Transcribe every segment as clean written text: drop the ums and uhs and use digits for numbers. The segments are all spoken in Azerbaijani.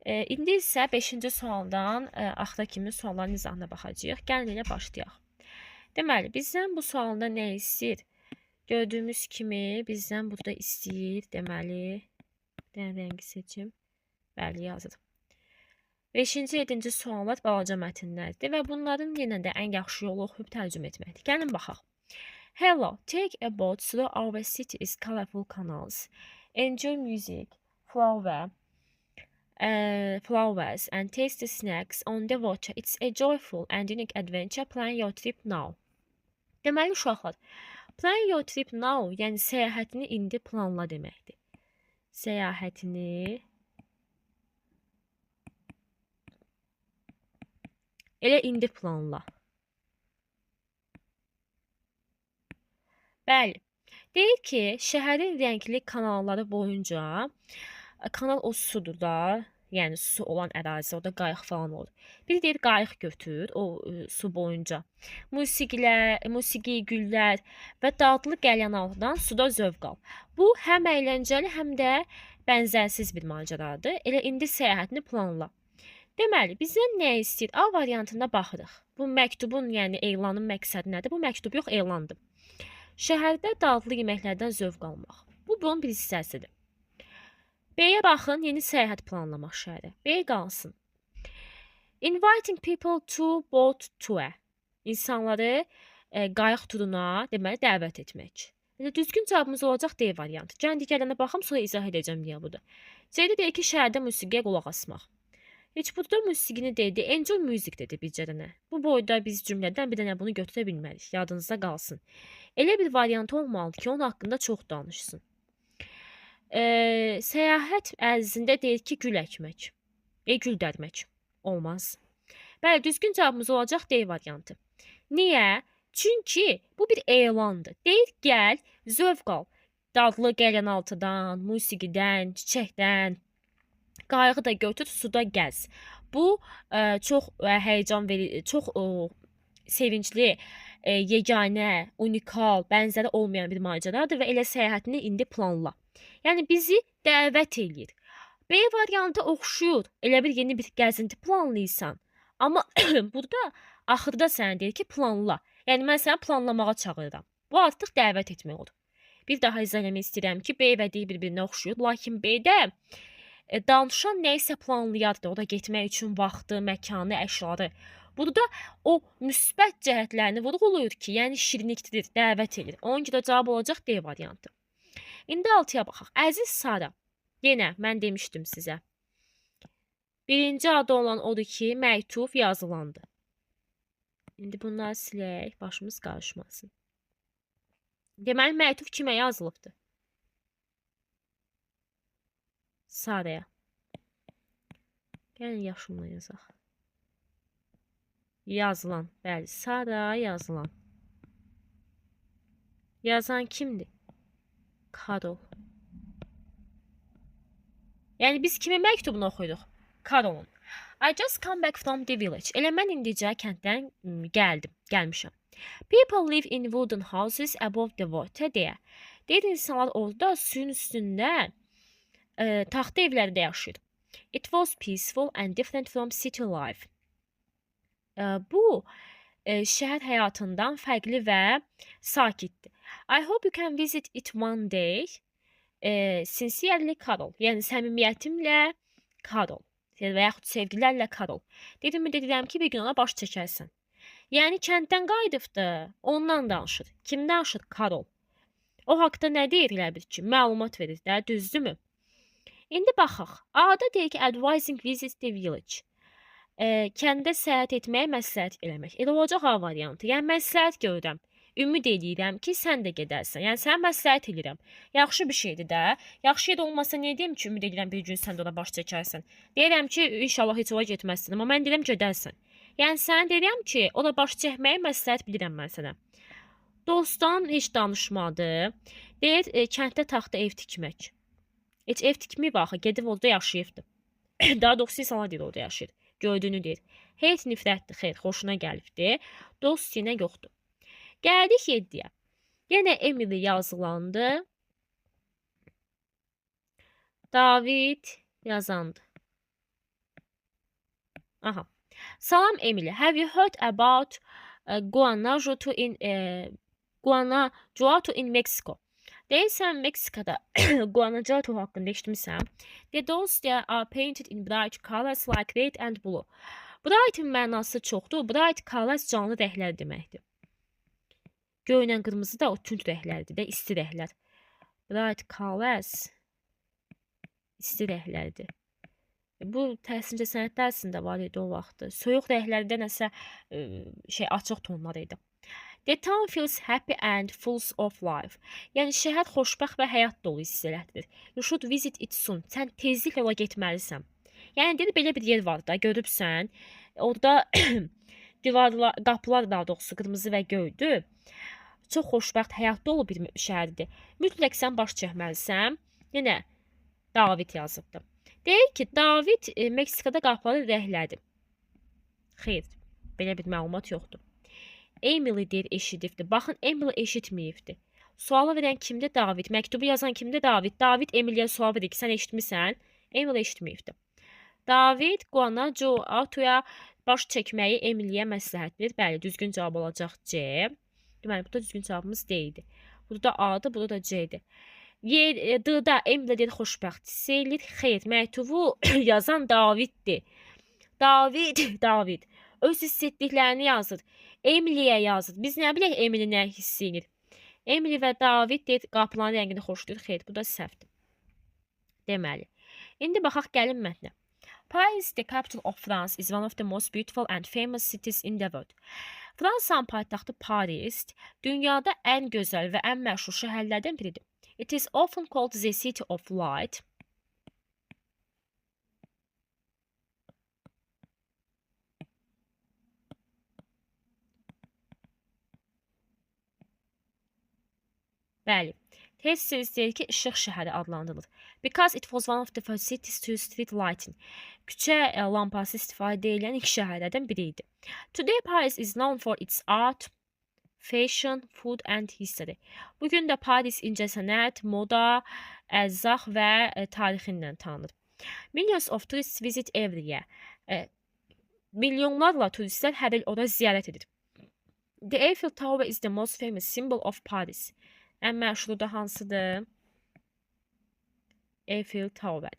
İndi isə 5-ci sualdan axıra kimi sualların izahına baxacağıq. Gəlin elə başlayaq. Deməli, bizdən bu sualda nə istəyir? Gördüyümüz kimi bizdən burada istəyir. Deməli, rəngi seçim. Bəli, yazdım. 5-ci, 7-ci suallar balaca mətnlərdir və bunların yenə də ən yaxşı yolu oxuyub tərcümə etməkdir. Gəlin baxaq. Hello, take a boat through our city's colorful canals. Enjoy music, flowers and tasty snacks on the water. It's a joyful and unique adventure. Plan your trip now. Deməli uşaqlar, plan your trip now, yəni səyahətini indi planla deməkdir. Səyahətini elə indi planla. Bəli. Deyir ki, şəhərin rəngli kanalları boyunca, kanal o sudur da, yəni su olan ərazi, orada qayıq falan olur. Bir deyir, qayıq götür o su boyunca. Musiqi, güllər və dadlı qəlyanaltıdan suda zövq al. Bu, həm əyləncəli, həm də bənzərsiz bir macəradır. Elə indi səyahətini planla. Deməli, bizdən nə istəyir? A variantında baxırıq. Bu məktubun, yəni elanın məqsədi nədir? Bu məktub yox, elandır. Şəhərdə dadlı yeməklərdən zövq almaq. Bu, bunun bir hissəsidir. B-yə baxın, yeni səyahət planlamaq şəhərə. B qalsın. Inviting people to boat tour. İnsanları qayıq turuna, deməli, dəvət etmək. Düzgün cavabımız olacaq D variantı. Gəlin digərlərinə baxım, sonra izah edəcəm niyə budur. C-də deyir ki, şəhərdə musiqiyə qulaq asmaq. Heç burada musiqini deyildi, enjoy music dedi bir cərənə. Bu boyda biz cümlədən bir dənə bunu götürə bilmərik, yadınızda qalsın. Elə bir variant olmalıdır ki, onun haqqında çox danışsın. Səyahət ərzində deyir ki, gül əkmək. Gül dərmək. Olmaz. Bəli, düzgün cavabımız olacaq D variantı. Niyə? Çünki bu bir elandır. Deyir, gəl, zövq al. Dadlı qəlyanaltıdan, musiqidən, çiçəkdən, qayığı da götür, suda gəz. Bu, çox həyəcan verici, çox sevincli, yeganə, unikal, bənzəri olmayan bir macəradır və elə səyahətini indi planla. Yəni, bizi dəvət eləyir. B variantı oxşuyur. Elə bir yeni bir gəzinti planlayırsan. Amma burada axırda sənə deyir ki, planla. Yəni, mən səni planlamağa çağırıram. Bu, artıq dəvət etmək olur. Bir daha izah eləmək istəyirəm ki, B və D bir-birinə oxşuyur. Lakin B-də danışan nə isə planlayardı. O da getmək üçün vaxtı, məkanı, əşyaları. Burada o müsbət cəhətlərini vurğulayır ki, yəni şirinlikdir, dəvət edir. Onun görə cavab olacaq D variantı. İndi 6-ya baxaq. Əziz Sara. Yenə mən demişdim sizə. Birinci adı olan odur ki, məktub yazılandı. İndi bunları silək, başımız qarışmasın. Deməli, məktub kimə yazılıbdır? Saraya. Gəlin yaşımla yazaq. Yazılan. Bəli, Sara yazılan. Yazan kimdir? Karol. Yəni biz kimin məktubunu oxuyuruq? Karolun. I just come back from the village. Elə mən indicə kənddən gəlmişəm. People live in wooden houses above the water deyə. Deyir, insanlar orada suyun üstündə taxta evlərdə yaşayır. It was peaceful and different from city life. Bu, şəhər həyatından fərqli və sakitdir. I hope you can visit it one day. Sincerely Karol. Yəni, səmimiyyətimlə Karol. Və yaxud sevgilərlə Karol. Deyirəm ki, bir gün ona baş çəkərsən. Yəni, kənddən qayıdıbdır. Ondan danışır. Kim danışır? Karol. O haqda nə deyir elə bir ki? Məlumat verir də, düzdürmü? İndi baxaq. A-da deyir ki, advising visit the village. Kəndə səyahət etməyə məsləhət eləmək. Elə olacaq A variantı. Yəni, məsləhət görürəm. Ümid edirəm ki, sən də gedərsən. Yəni, sənə məsləhət edirəm. Yaxşı bir şeydir də. Yaxşı yer olmasa nə deyim ki, ümid edirəm bir gün sən də ona baş çəkərsən. Deyirəm ki, inşallah heç ora getməzsən. Amma mən deyirəm gedərsən. Yəni, sənə deyirəm ki, ona baş çəkməyə məsləhət bilirəm mən sənə. Dostdan heç danışmadı. Deyir, kənddə taxta ev tikmək. Heç ev tikməyib axı, gedib orada yaşayıbdır. Daha doğrusu insanlar deyir orada yaşayır. Gördüyünü deyir. Heç nifrətdir, xeyr, xoşuna gəlibdir. Dost yenə yoxdur. Gəldik 7-yə. Yenə Emily yazılandı. David yazandı. Aha. Salam Emily. Have you heard about Guanajuato in Mexico? Deyirsən Meksikada Guanajuato haqqında eşitmisən? Those there are painted in bright colors like red and blue. Bright'in mənası çoxdur. Bright colors canlı rənglər deməkdir. Göy ilə qırmızı da o tünd rənglərdir də, isti rənglər. Bright colors isti rənglərdir. Bu təhsil incəsənət dərsində var idi o vaxtı. Soyuq rənglərdə nəsə açıq tonlar idi. The town feels happy and full of life. Yəni şəhər xoşbəxt və həyat dolu hiss elətdirir. You should visit it soon. Sən tezliklə ora getməlisən. Yəni deyir belə bir yer var da, görübsən. Orada divarlar, qapılar daha doğrusu qırmızı və göydür. Çox xoşbəxt, həyat dolu bir şəhərdir. Mütləq sən baş çəkməlisən. Yenə David yazıbdı. Deyir ki, David Meksikada qapıları rənglədi. Xeyr, belə bir məlumat yoxdur. Emily deyir eşidibdi. Baxın, Emily eşitməyibdi. Sualı verən kimdir? David. Məktubu yazan kimdir? David. David Emily'yə sual verir ki, sən eşitmirsən? Emily eşitməyibdi. David Guanajuato'ya baş çəkməyi Emily'yə məsləhət verir. Bəli, düzgün cavab olacaq C. Deməli, bu da düzgün cavabımız D idi. Bu da A-dır, bu da C-dir. D-da Emily deyir xoşbəxt hiss eləyir. Xeyr, məktubu yazan Daviddir. David öz hiss etdiklərini yazır. Emily'yə yazır. Biz nə bilək Emily nə hiss edir? Emily və David deyir qapıların rəngini xoşlayır. Xeyr, bu da səhvdir. Deməli. İndi baxaq gəlin mətnə. Paris, the capital of France, is one of the most beautiful and famous cities in the world. Fransanın paytaxtı Paris, dünyada ən gözəl və ən məşhur şəhərlərdən biridir. It is often called the city of light. Bəli. Tez deyir ki, işıq şəhəri adlandırılır. Because it was one of the first cities to use street lighting. Küçə lampası istifadə edilən ilk şəhərlərdən biri idi. Today Paris is known for its art, fashion, food and history. Bugün də Paris incəsənət, moda, ərzaq və tarixi ilə tanınır. Millions of tourists visit every year. Milyonlarla turistlər hər il ora ziyarət edir. The Eiffel Tower is the most famous symbol of Paris. Ən məşhuru da hansıdır? Eiffel Tower.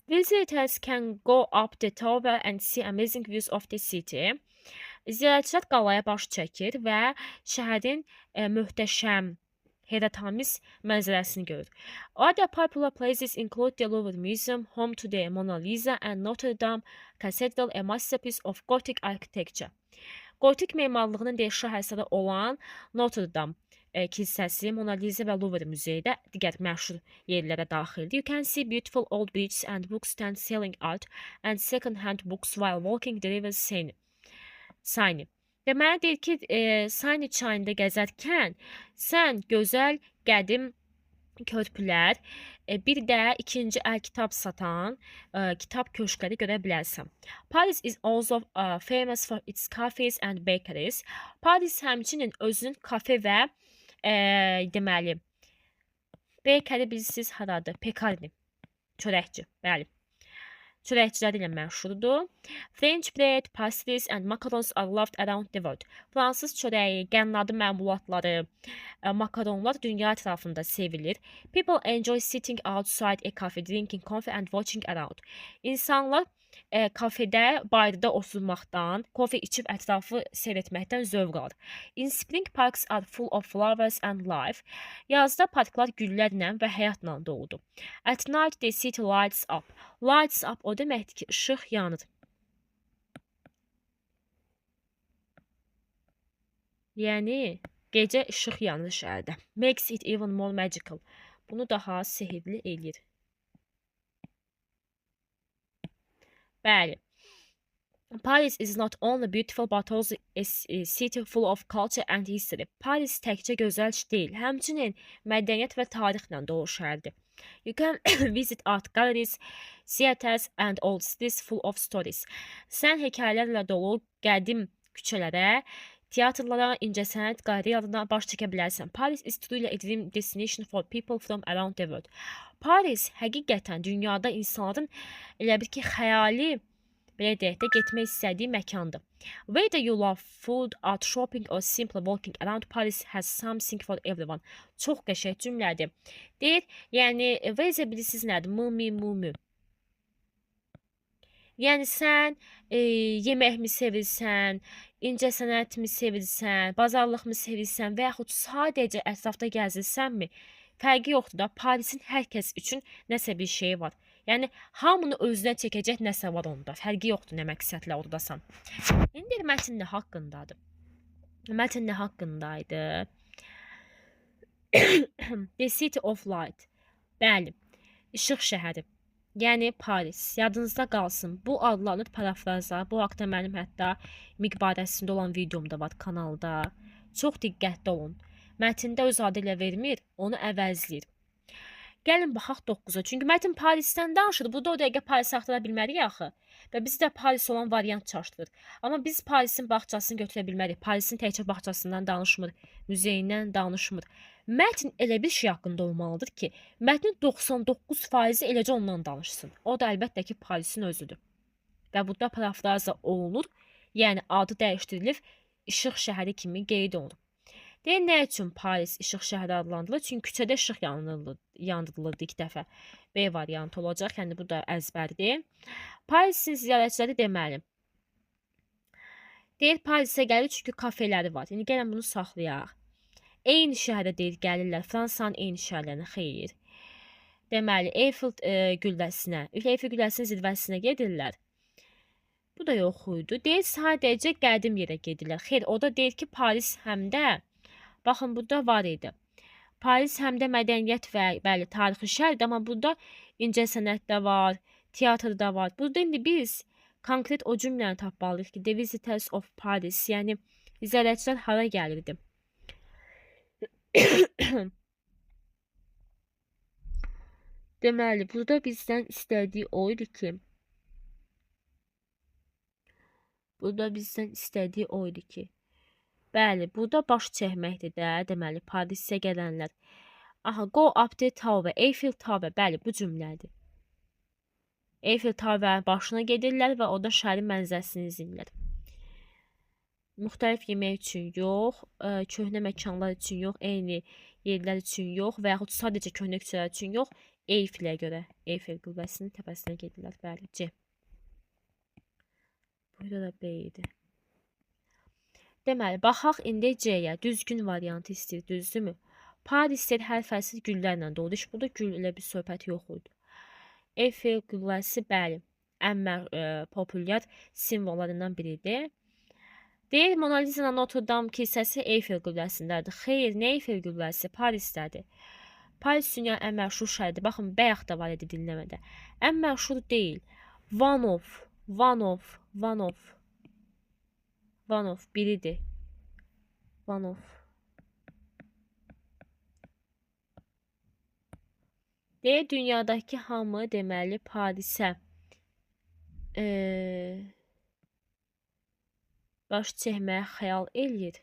Visitors can go up the tower and see amazing views of the city. Ziyarətçilər qalaya baş çəkir və şəhərin möhtəşəm, heyrətamiz mənzərəsini görür. Other popular places include the Louvre Museum, home to the Mona Lisa, and Notre Dame Cathedral, a masterpiece of Gothic architecture. Gotik memarlığının şah əsəri olan Notre Dame kilsəsi, Mona Lisa və Louvre müzeyi də digər məşhur yerlərə daxildir. You can see beautiful old bridges and bookstands selling art and second-hand books while walking the river Seine. Deməli deyir ki, Seine çayında gəzərkən sən gözəl qədim körpülər, bir də ikinci əl kitab satan kitab köşkləri görə bilərsən. Paris is also famous for its cafes and bakeries. Paris həmçinin özünün kafe və deməli bakery bilirsiniz haradır? Pekarni, çörəkçi, bəli. Çörəkçilər ilə məşhurdur. French bread, pastries and macarons are loved around the world. Fransız çörəyi, qənnadı məmulatları, makaronlar dünya ətrafında sevilir. People enjoy sitting outside a cafe, drinking coffee and watching around. İnsanlar kafedə, bayırda oturmaqdan, kofe içib ətrafı seyr etməkdən zövq alır. In spring, parks are full of flowers and life. Yazda parklar güllərlə və həyatla doludur. At night, the city lights up. Lights up o deməkdir ki, işıq yanır. Yəni, gecə işıq yanır şəhərdə. Makes it even more magical. Bunu daha sehirli eləyir. Bəli. Paris is not only beautiful but also a city full of culture and history. Paris təkcə gözəl deyil, həmçinin mədəniyyət və tarixlə dolu şəhərdir. You can visit art galleries, theaters and old streets full of stories. Sən hekayələrlə dolu qədim küçələrə, teatrlara, incəsənət qaleriyalarına baş çəkə bilərsən. Paris is truly a dream destination for people from around the world. Paris həqiqətən dünyada insanların elə bir ki, xəyali belə deyək də, getmək istədiyi məkandır. Whether you love food, art, shopping or simply walking around, Paris has something for everyone. Çox qəşəng cümlədir. Deyir, yəni whether bilirsiniz nədir? Mumi. Yəni sən yeməkmi sevirsən, incəsənətmi sevirsən, bazarlıqmı sevirsən və yaxud sadəcə ətrafda gəzirsənmi? Fərqi yoxdur da, Parisin hər kəs üçün nəsə bir şeyi var. Yəni hamını özünə çəkəcək nəsə var onda. Fərqi yoxdur nə məqsədlə oradasan. İndi mətn nə haqqındadır? Mətn nə haqqındaydı? The City of Light. Bəli, işıq şəhəri. Yəni Paris. Yadınızda qalsın. Bu adlanır parafraza. Bu haqda mənim hətta miqbarəsində olan videom da var kanalda. Çox diqqətli olun. Mətndə öz adı ilə vermir, onu əvəzləyir. Gəlin baxaq 9-a. Çünki mətn Parisdən danışır. Burada o dəqiqə Paris axtara bilmərik axı. Və biz də Paris olan variant çaşdırır. Amma biz Parisin bağçasını götürə bilmərik. Parisin təkcə bağçasından danışmır, muzeyindən danışmır. Mətn elə bir şey haqqında olmalıdır ki, mətnin 99% eləcə ondan danışsın. O da əlbəttə ki, Parisin özüdür. Və burada parafraza olunur, yəni adı dəyişdirilir, işıq şəhəri kimi qeyd olunur. Deyir, nə üçün Paris işıq şəhəri adlandırılır? Çünki küçədə işıq yandırılırdı ilk dəfə. B variantı olacaq, yəni bu da əzbərdir. Parisin ziyarətçiləri deməli. Deyir, Parisə gəlir çünki kafeləri var. Yəni gəlin bunu saxlayaq. Eyni şəhərdə deyir gəlirlər. Fransanın eyni şəhərlərinə xeyir. Deməli, Eiffel gülləsinə, Eiffel güləsinin zirvəsinə gedirlər. Bu da yox idi. Deyir, sadəcə qədim yerə gedirlər. Xeyr, o da deyir ki, Paris həm də, baxın, burada var idi. Paris həm də mədəniyyət və bəli, tarixi şəhərdir, amma burada incəsənət də var, teatr da var. Burada indi biz konkret o cümləni tapmalıyıq ki, The Visitors of Paris, yəni ziyarətçilər hara gəlirdi? Deməli, burada bizdən istədiyi o idi ki, bəli, burada baş çəkməkdir də, deməli, Parisə gələnlər. Aha, go up the tower, Eiffel Tower, bəli, bu cümlədir. Eiffel Tower başına gedirlər və orada şəhərin mənzərəsini izləyirlər. Müxtəlif yemək üçün yox, köhnə məkanlar üçün yox, eyni yerlər üçün yox və yaxud sadəcə köhnə küçələr üçün yox, Eiffelə görə, Eiffel qülləsinin təpəsinə gedirlər, bəli, C. Burada da B idi. Deməli, baxaq indi C-yə, düzgün variantı istəyir, düzdürmü? Parisdə hər fəsil güllərlə doludur. Burada gül ilə bir söhbət yox idi. Eiffel qülləsi, bəli, ən populyar simvollarından biridir. Deyir, Mona Lisa Notre Dame kilsəsi Eiffel qülləsindədir. Xeyr, nə Eiffel qülləsi? Parisdədir. Paris dünyanın ən məşhur şəhəridir. Baxın, bayaq da var idi dinləmədə. Ən məşhur deyil. One of biridir. One of. Deyir, dünyadakı hamı deməli Parisə baş çəkməyə xəyal eləyir.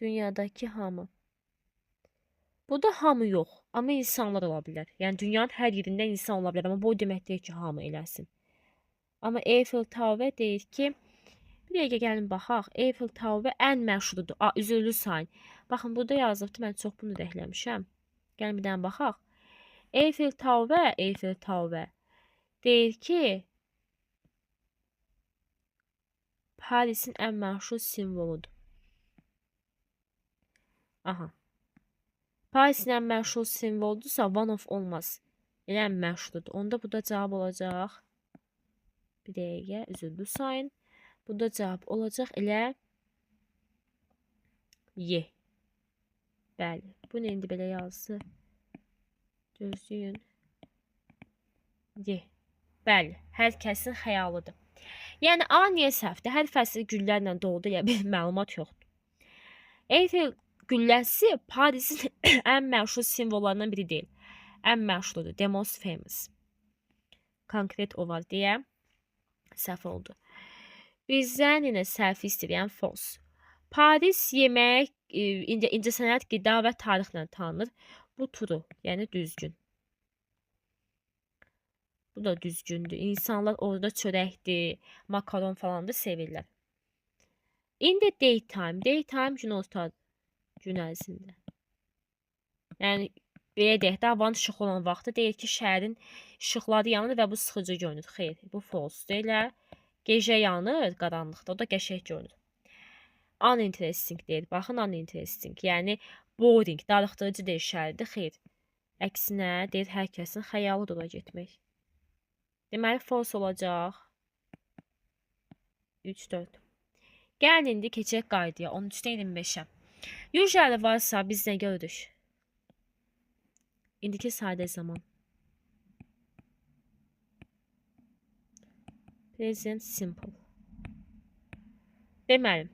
Dünyadakı hamı. Burada hamı yox, amma insanlar ola bilər. Yəni dünyanın hər yerində insan ola bilər, amma bu demək deyil ki, hamı eləsin. Amma Eiffel Tower deyir ki, bir dəqiqə gəlin baxaq. Eiffel Tower ən məşhurudur. Üzürlü sayın. Baxın, burada yazılıbdır. Mən çox bunu rəhləmişəm. Gəlin bir dənə baxaq. Eiffel Tower deyir ki, Parisin ən məşhur simvoludur. Aha. Parisin ən məşhur simvoludursa one of olmaz. Elə ən məşhurudur. Onda burada cavab olacaq. Bir dəqiqə, üzürlü sayın. Burada cavab olacaq elə Y. Bəli. Bunu indi belə yazdı. Gözləyin. Y. Bəli. Hər kəsin xəyalıdır. Yəni A niyə səhvdir? Hər fəsil güllərlə doludur, ya bir məlumat yoxdur. Eiffel gülləsi Parisin ən məşhur simvollarından biri deyil. Ən məşhurudur. The most famous. Konkret o var deyə səhv oldu. Bizdən yenə səhv istəyən false. Paris yemək, incəsənət, qida və tarixlə tanınır. Bu turu, yəni düzgün. Bu da düzgündür. İnsanlar orada çörəkdir, makaron falan da sevirlər. In the daytime. Daytime gün orta gün ərzində. Yəni belə deyək də, havanın işıq olan vaxtı deyir ki, şəhərin işıqları yanır və bu sıxıcı görünür. Xeyr, bu false deyil. Gecə yanır qaranlıqda, o da qəşəng görünür. Uninteresting deyir. Baxın, uninteresting. Yəni boring, darıxdırıcı deyil şəhərdə. Xeyr. Əksinə deyir, hər kəsin xəyalıdır ora getmək. Deməli false olacaq. 3-4. Gəlin indi keçək qaydaya. 13-dən 25-ə. Usually varsa biz nə görürük? İndiki sadə zaman. Present simple. Deməli,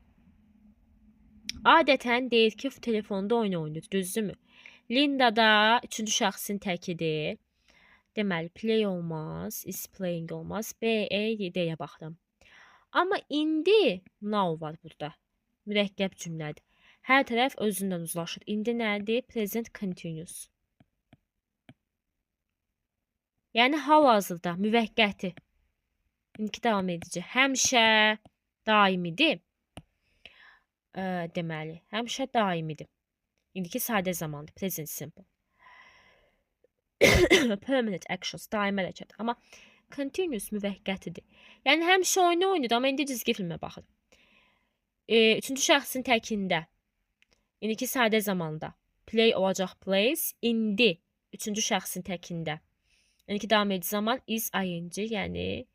adətən deyir ki, telefonda oyun oynayır, düzdürmü? Linda da üçüncü şəxsin təkidir. Deməli, play olmaz, is playing olmaz. B, A, D-yə baxdım. Amma indi now var burada. Mürəkkəb cümlədir. Hər tərəf özündən uzlaşır. İndi nədir? Present continuous. Yəni hal-hazırda müvəqqəti. İndiki davam edici. Həmişə daimidir. Deməli, həmişə daimidir. İndiki sadə zamandır. Present simple. Permanent actions, daimi hərəkət. Amma continuous müvəqqətidir. Yəni həmişə oyunu oynayır, amma indi cizgi filmə baxır. Üçüncü şəxsin təkində. İndiki sadə zamanda. Play olacaq plays. İndi üçüncü şəxsin təkində. İndiki davam edici zaman is ing, yəni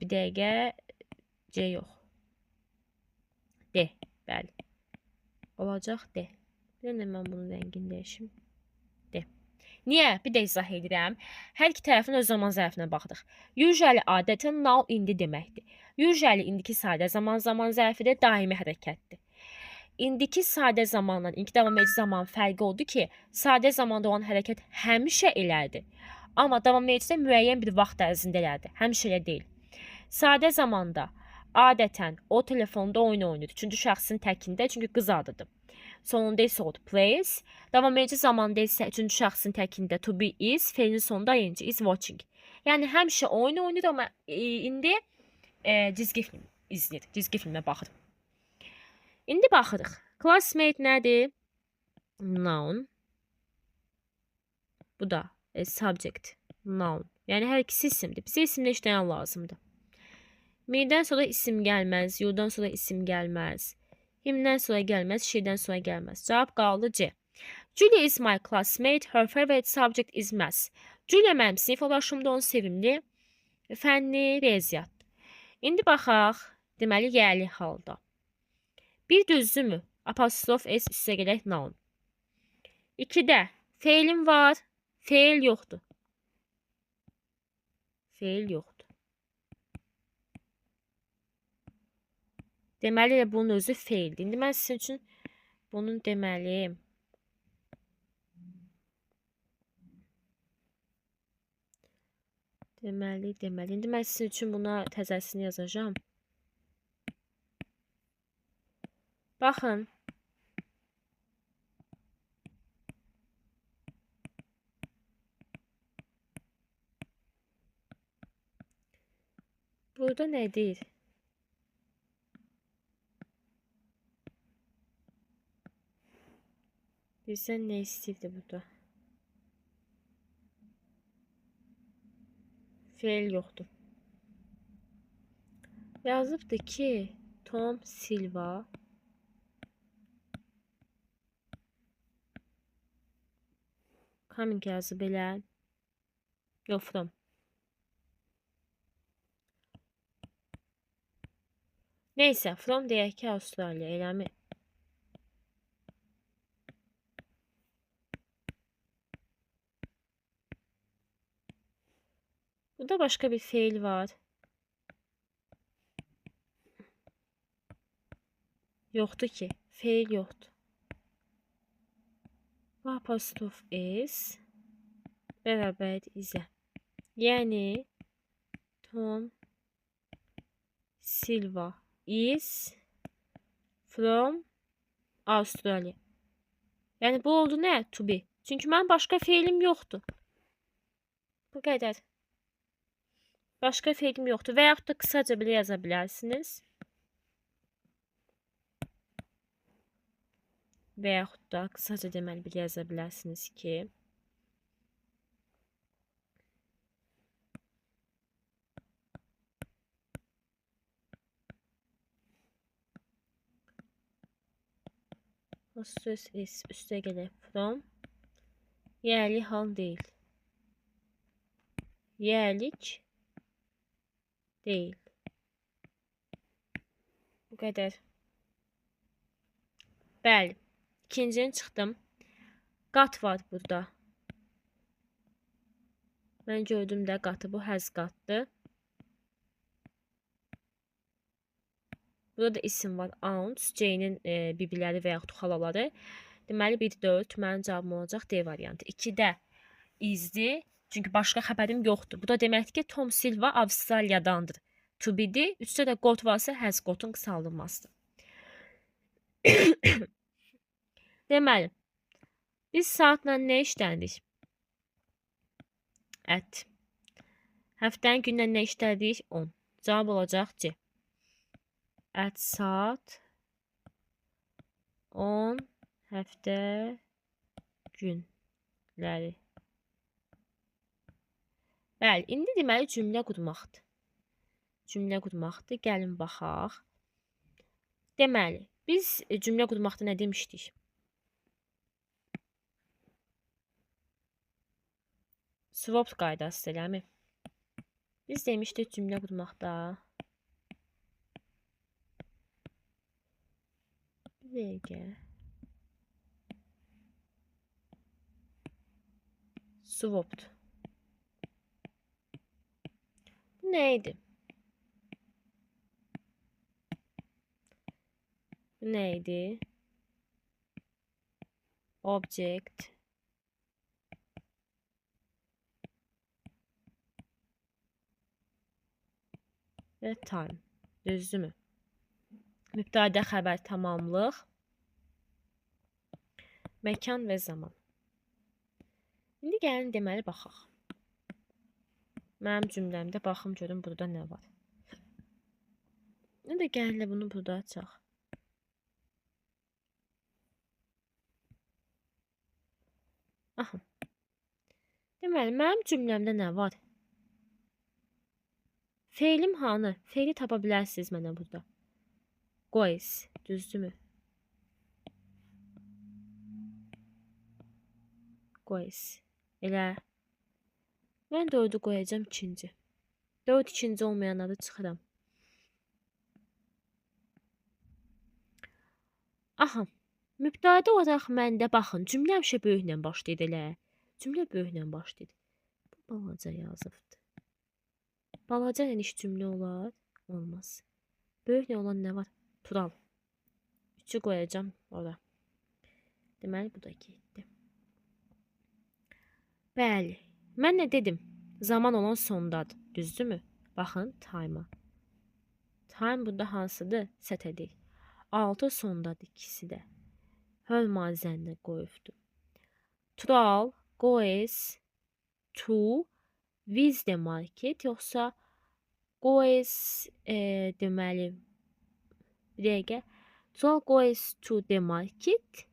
bir dəqiqə C yox. D, bəli. Olacaq D. Yenə mən bunun rəngini dəyişim. D. Niyə? Bir də izah edirəm. Hər iki tərəfin öz zaman zərfinə baxdıq. Usually adətən now indi deməkdir. Usually indiki sadə zaman zərfidir, daimi hərəkətdir. İndiki sadə zamanla indiki davam edici zaman fərqi oldu ki, sadə zamanda olan hərəkət həmişə elədir. Amma davam edicidə müəyyən bir vaxt ərzində elədir. Həmişə elə deyil. Sadə zamanda adətən o telefonda oyun oynayır. Üçüncü şəxsin təkində, çünki qız adıdır. Sonunda isə o plays. Davam edici zamanda isə üçüncü şəxsin təkində to be is, feilin sonunda ing, is watching. Yəni həmişə oyun oynayır, amma indi cizgi film izləyir. Cizgi filmə baxır. İndi baxırıq. Classmate nədir? Noun. Bu da subject. Noun. Yəni hər ikisi isimdir. Bizə isimlə işləyən lazımdır. Me'dən sonra isim gəlməz, you'dan sonra isim gəlməz. Himdən sonra gəlməz, she'dən sonra gəlməz. Cavab qaldı C. Julia is my classmate. Her favorite subject is math. Julia mənim sinif yoldaşımdır, onun sevimli fənni riyaziyyatdır. İndi baxaq, deməli yəli halda. Bir düzdürmü? Apostrof S üstə gələk noun. 2-də feilim var, feil yoxdur. Feil yoxdur. Deməli, bunun özü feildir. İndi mən sizin üçün bunun deməli İndi mən sizin üçün buna təzəsini yazacağım. Baxın. Burada nədir? Bilsən nə istəyirdi burada? Feil yoxdur. Yazıbdı ki, Tom Silva coming yazıb elə. Yox, from. Neysə, from deyək ki, Avstraliya, eləmi? Burada başqa bir feil var. Yoxdur ki, feil yoxdur. Apostrof S bərabər izə. Yəni, Tom Silva is from Australia. Yəni, bu oldu nə? To be. Çünki mənim başqa feilim yoxdur. Bu qədər. Başqa fe'lim yoxdur. Və yaxud da qısaca belə yaza bilərsiniz. Və yaxud da qısaca deməli belə yaza bilərsiniz ki, o söz is üstə gələk from. Yerli hal deyil. Yerlik deyil. Bu qədər. Bəli. İkincini çıxdım. Qat var burada. Mən gördüm də qatı. Bu həz qatdır. Burada da isim var. Aunts. C'nin bibiləri və yaxud xalaları. Deməli 1-4. Mənim cavabım olacaq D variantı. 2-də izdir. Çünki başqa xəbərim yoxdur. Bu da deməkdir ki, Tom Silva Avstraliyadandır. To be-dir. 3-də də got varsa has gotun qısaldılmasıdır. Deməli, biz saatla nə işlədik? Ət. Həftənin gündən nə işlədik? 10. Cavab olacaq C. Ət saat 10 həftə günləri. Bəli, indi deməli cümlə qurmaqdır. Cümlə qurmaqdır. Gəlin baxaq. Deməli, biz cümlə qurmaqda nə demişdik? Swap qaydası eləmi? Biz demişdik cümlə qurmaqda. Bir dəqiqə. Swap'dur. Bu neydi? Bu neydi? Object. Və time. Düzdürmü? Mübtədə xəbər tamamlıq. Məkan və zaman. İndi gəlin deməli baxaq. Mənim cümləmdə baxım görüm burada nə var. İndi gəlin bunu burada açaq. Aha. Deməli, mənim cümləmdə nə var? Feilim hanı? Feili tapa bilərsiniz mənə burada. Goes. Düzdürmü? Goes. Elə. Mən 4'ü qoyacağım ikinci. 4 ikinci olmayanları çıxıram. Aha. Mübtədə olaraq məndə baxın. Cümlə həmişə böyüklə başlayır elə. Cümlə böyüklə başlayır. Bu balaca yazıbdır. Balaca eniş cümlə olar? Olmaz. Böyüklə olan nə var? Tural. 3'ü qoyacağım ora. Deməli bu da getdi. Bəli. Mən nə dedim? Zaman olan sondadır. Düzdürmü? Baxın time'a. Time burada hansıdır? Sətədir. 6 sondadır ikisi də. Höl mazəndə qoyubdur. Tural goes to with the market yoxsa goes deməli bir dəqiqə. Tural goes to the market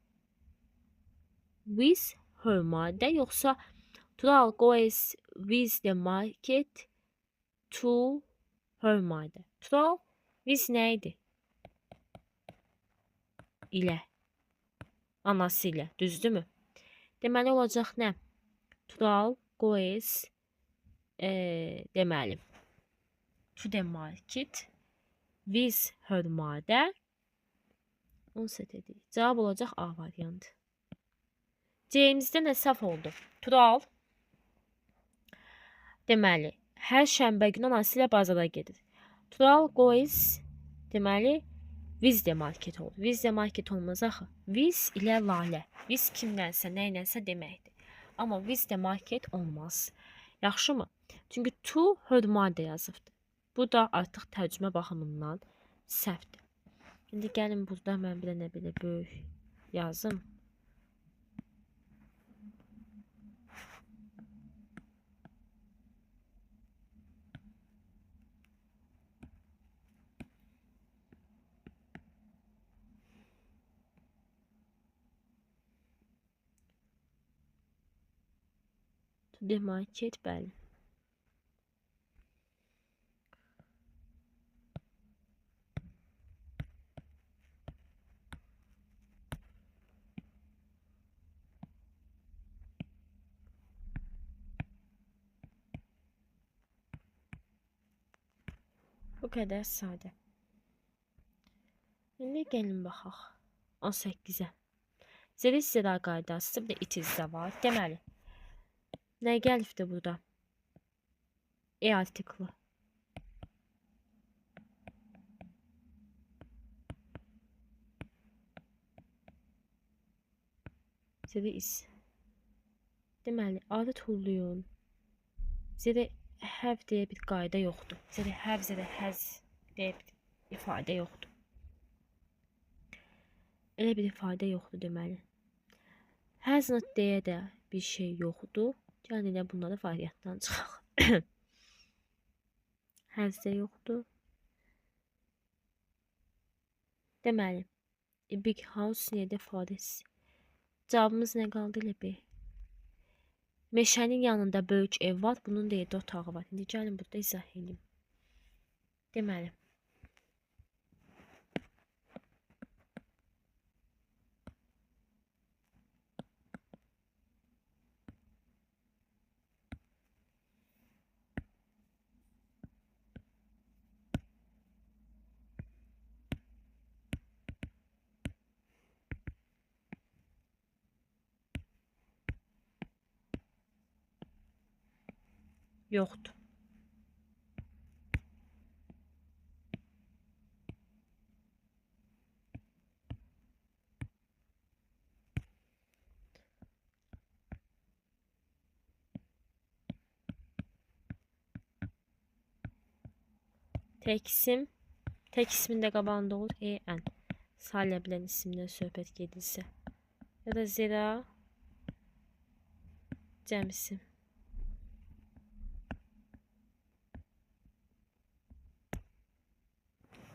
with her mother yoxsa Tural goes with the market to her mother. Tural with neydi? İlə. Anası ilə. Düzdürmü? Deməli olacaq nə? Tural goes deməli to the market with her mother. 17 edir. Cavab olacaq A variantı. C'mizdə nə səhv oldu? Tural deməli, hər şənbə günü anası ilə bazara gedir. Tural goes deməli, with the market olur. With the market olmaz axı. With ilə lalə. With kimlənsə, nəylənsə deməkdir. Amma with the market olmaz. Yaxşımı? Çünki to her mother yazıbdır. Bu da artıq tərcümə baxımından səhvdir. İndi gəlin burada mən bir dənə belə böyük yazım. To demarcate, bəli. Bu qədər sadə. İndi gəlin baxaq 18-ə. Zəli istida qaydası bir də it is də var. Deməli, nə gəlibdir burada? E artiklı. Zəli is. Deməli, adı tulluyun. Zəli have deyə bir qayda yoxdur. Zəli have, zəli has deyə bir ifadə yoxdur. Elə bir ifadə yoxdur deməli. Has not deyə də bir şey yoxdur. Yəni elə bunları variantdan çıxaq. Has də yoxdur. Deməli, a big house near the forest. Cavabımız nə qaldı elə bir? Meşənin yanında böyük ev var. Bunun da 7 otağı var. İndi gəlin burada izah edeyim. Deməli, yoxdur. Tek isim, tek ismin də qabağında olur en. Sayıla bilən isimdən söhbət gedirsə. Ya da zira cəm isim.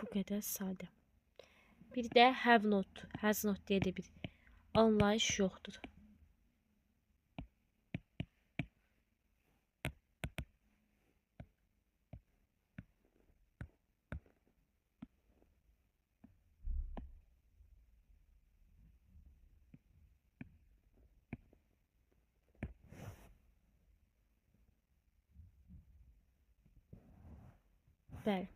Bu qədər sadə. Bir də have not, has not deyə də bir anlayış yoxdur. Bəli.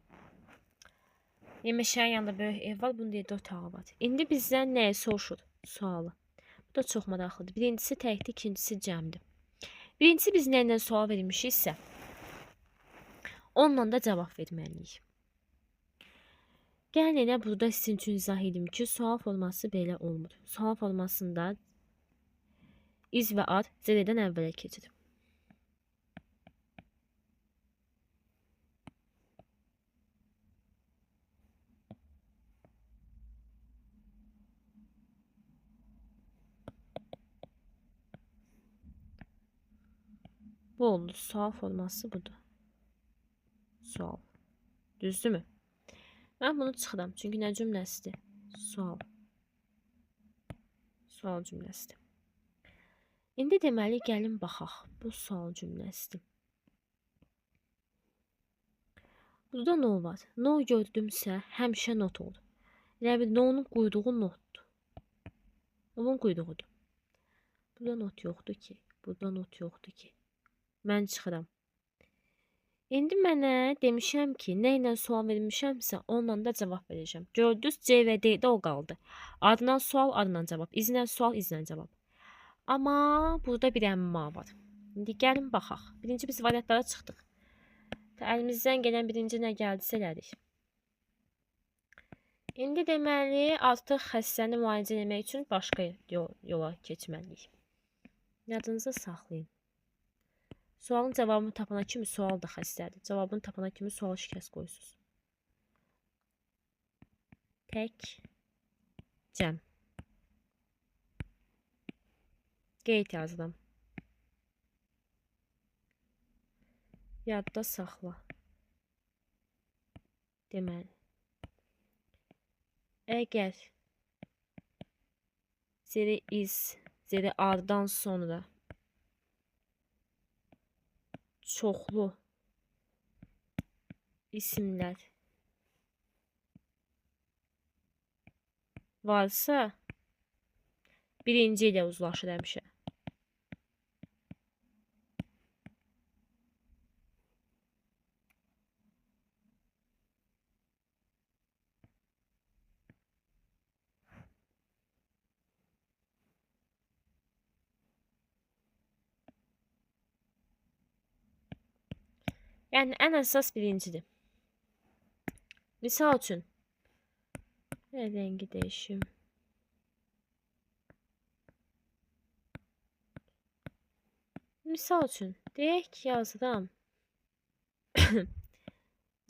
Meşənin yanında böyük ev var. Bunun 7 otağı var. İndi bizdən nəyə soruşur? Sualı. Bu da çox maraqlıdır. Birincisi təkdir, ikincisi cəmdir. Birincisi biz nə ilə sual vermişiksə, onunla da cavab verməliyik. Gəlin elə burada sizin üçün izah edim ki, sual forması belə olmur. Sual formasında iz və ad zədədən əvvələ keçir. Bu oldu. Sual forması budur. Sual. Düzdürmü? Mən bunu çıxıram. Çünki nə cümləsidir? Sual. Sual cümləsidir. İndi deməli gəlin baxaq. Bu sual cümləsidir. Burada no var. No gördümsə həmişə not olur. Yəni bir no'nun quyruğu notdur. Onun quyruğudur. Burada not yoxdur ki. Burada not yoxdur ki. Mən çıxıram. İndi mənə demişəm ki, nə ilə sual vermişəmsə, onunla da cavab verəcəm. Gördünüz, C və D-də o qaldı. Adından sual, adından cavab. İzlə sual, izlə cavab. Amma burada bir əmma var. İndi gəlin baxaq. Birinci biz variantlara çıxdıq. Əlimizdən gələn birinci nə gəldisə elədik. İndi deməli, artıq xəstəni müalicə etmək üçün başqa yola keçməliyik. Yadınızda saxlayın. Sualın cavabını tapana kimi sual da xəstədir. Cavabını tapana kimi sual şikəst qoyursunuz. Tək, cəm. Qeyd yazdım. Yadda saxla. Deməli. Əgər zeri is, zeri ardan sonra çoxlu isimlər varsa birinci ilə uzlaşır həmişə. Yəni ən əsas birincidir. Misal üçün rəngi dəyişim. Misal üçün deyək ki, yazıram.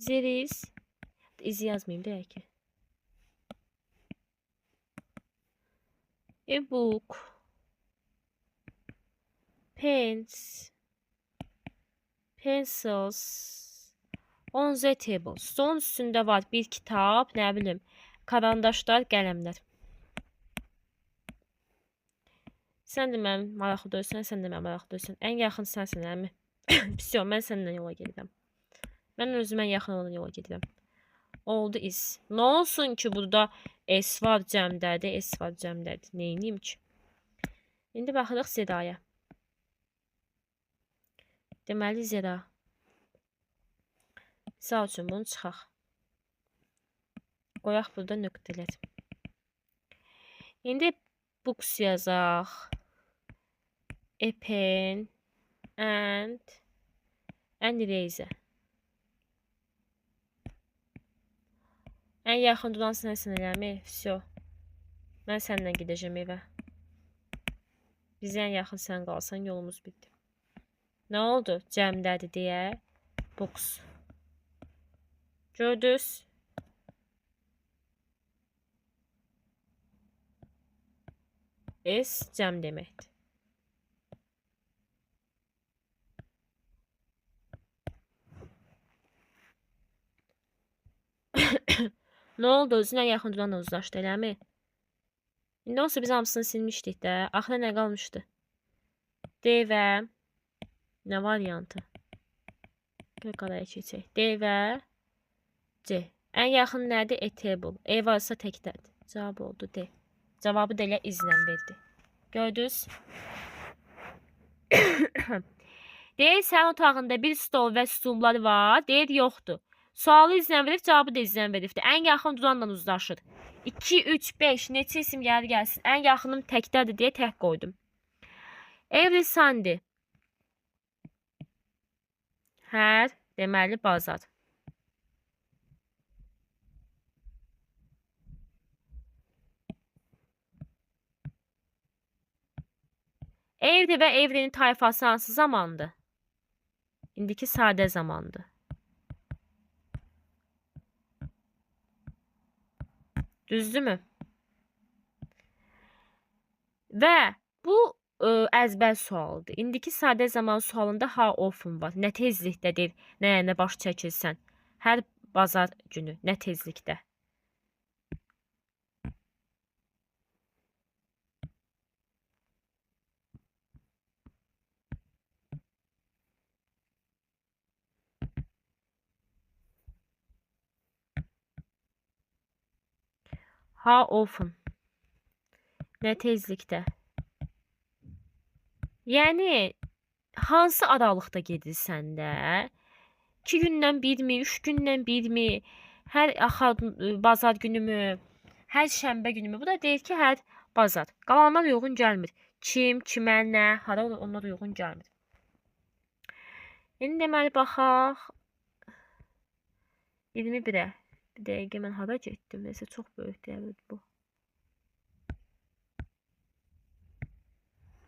There is izi yazmayayım deyək ki. A book, pens, pencils on the table. Stolun üstündə var bir kitab, nə bilim, karandaşlar, qələmlər. Sən də mənim maraqlı döysən, sən də mənim maraqlı döysən. Ən yaxın sənsən, əmi. Pisiyo, mən səndən yola gedirəm. Mən özümə yaxın olan yola gedirəm. Oldu is. Nə olsun ki, burada S var cəmdədir, S var cəmdədir. Neyniyim ki? İndi baxırıq Zedaya. Deməli, Zeda. Misal üçün bunu çıxaq. Qoyaq burada nöqtələr. İndi books yazaq. A pen and eraser. Ən yaxın duran sənsən eləmi? Всё. Mən səndən gedəcəm evə. Bizə ən yaxın sən qalsan, yolumuz bitdi. Nə oldu? Cəmdədir deyə. Books. Gördünüz? S cəm deməkdir. Nə oldu? Özünə yaxın duranla uzlaşdı, eləmi? İndi olsa biz hamısını silmişdik də. Axıra nə qalmışdı? D və nə variantı? Qalaya keçək. D və C. Ən yaxın nədir? A table. E varsa təkdədir. Cavab oldu D. Cavabı da elə izlə verdi. Gördünüz? Deyir, sənin otağında bir stol və stullar var. Deyir, yoxdur. Sualı izlən verib, cavabı da izlən veribdir. Ən yaxın duranla uzlaşır. 2, 3, 5 neçə isim gəlir gəlsin. Ən yaxınım təkdədir deyə tək qoydum. Every Sunday. Hər deməli bazar. Every və every'nin tayfası hansı zamandır? İndiki sadə zamandır. Düzdürmü? Və bu əzbər sualdır. İndiki sadə zaman sualında how often var. Nə tezlikdədir, nə baş çəkirsən. Hər bazar günü, nə tezlikdə. How often. Nə tezlikdə. Yəni, hansı aralıqda gedirsən də? 2 gündən birmi, 3 gündən birmi, hər bazar günümü, hər şənbə günümü. Bu da deyir ki, hər bazar. Qalanlar uyğun gəlmir. Kim, kimə, nə, hara onlar uyğun gəlmir. İndi deməli, baxaq. 21-ə. Bir dəqiqə mən hara getdim? Nəsə çox böyük deyəlir bu.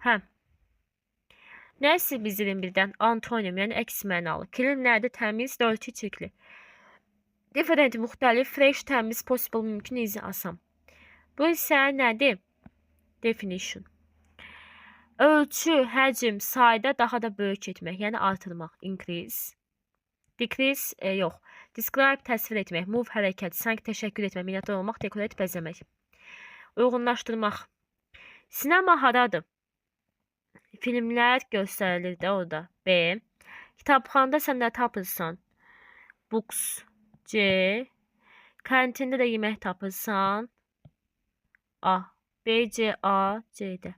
Hə. Nəsə bildirin birdən? Antonim, yəni əks mənalı. Clean nədir? Təmiz, dirty, çirkli. Different, müxtəlif, fresh, təmiz, possible, mümkün, easy, asan. Bu isə nədir? Definition. Ölçü, həcm, sayda daha da böyük etmək, yəni artırmaq. Increase. Decrease, yox. Describe, təsvir etmək. Move, hərəkət. Sanki təşəkkür etmək, minnətdar olmaq, dekorate, bəzəmək. Uyğunlaşdırmaq. Sinema haradır? Filmlər göstərilir də orada. B. Kitabxanada sən nə tapırsan? Books. C. Kantində də yemək tapırsan. A. B, C, A, C də.